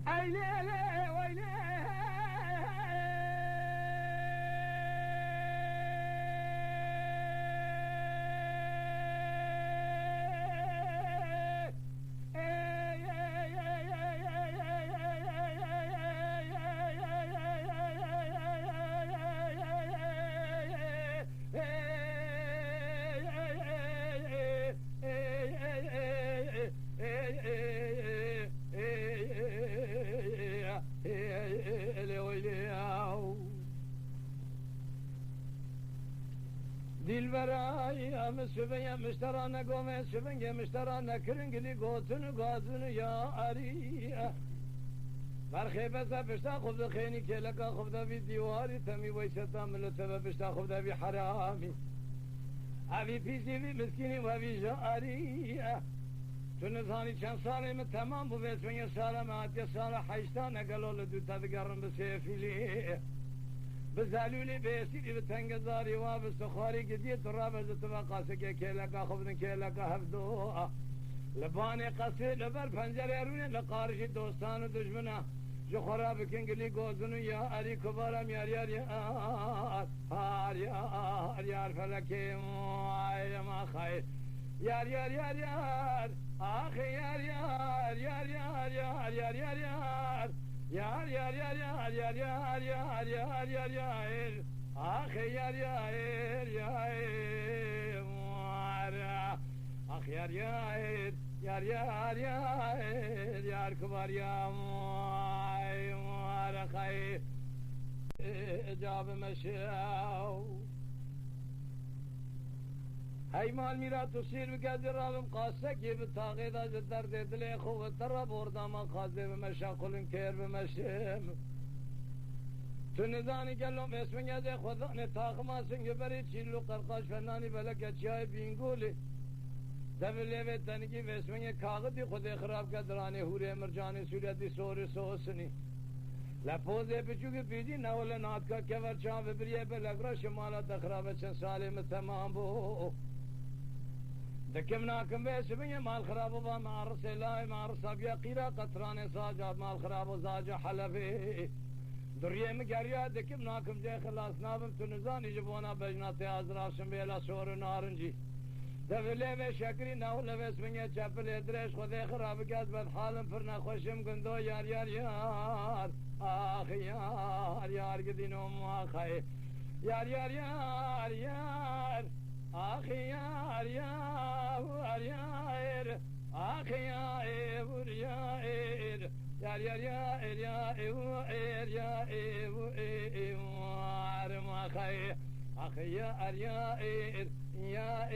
أي ليلي ويلي Dilberaya müsübeye müşterana gome sübenge müşterana kringili gotunu gazını ya ariya Merhebese pişta khubda kheyni keleka khubda bi diwari temi veyseta milletebe pişta khubda bi harami Abi pisi bi miskini ve bi jariya Tunizani çen salimi tamam bu vesmeye salame atiye sala hayşta negalolu düta digarın bi sefili بزالولي بيسيري بتنقزاري وابستخاري قديت الرابز تبقاسك كيلك خبن كيلك هفدو لباني قصي لبر پنجره روني لقارشي دوستان و دشمنا جو خراب كنگلي گوزنو يا علي كبارم يار يار يار يار يار فلكي ما خير يار يار يار يار اخي يار يار يار يار يار يار يار يار Yar yar yar yar yar yar yar yar yar yar Ah yar yar yar Ah yar yar yar yar yar yar kubar ya mar khay icab meşav Hey mal mirat tusir bikadir rabim qassak gibi taqida jiddar dedile xuv tarab ordama qaze ve meşakulun ker ve meşim Tunizani kellom esmin yaze khudane taqmasın geberi çillu qarqaş fenani beleket çay binguli Devle ve taniki vesmin kağıdı xude xirab kadrane hure merjane sureti sori sosni La poze pichuki pidi nawle natka kever çan ve biriye belagra şimala takhrabe çen salim tamam bu دكمناكم بيسبني مال خراب وما رسلاي ما رساب يا قيرا قطران ساجا مال خراب وزاجا حلفي دريه مقريا دكمناكم جاي خلاص نابم تنزاني جبونا بجناتي ازراشم بيلا شور نارنجي دفلي في شكري ناول بيسبني چپل ادريش خدي خراب قاز بد حالم فرنا خوشم گندو يار يار يار اخ يار يار قدينو ما خي يار يار يار يار آخی یار یار یار آخی یار یار یار یار یار یار یار یار ما خی آخی یار یار یار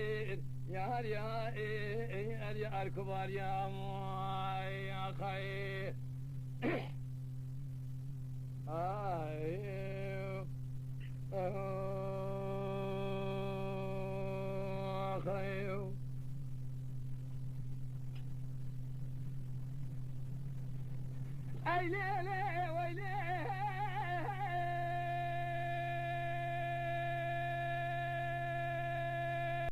یار یار یار کبار یا خی خيو أي ليلي ويلي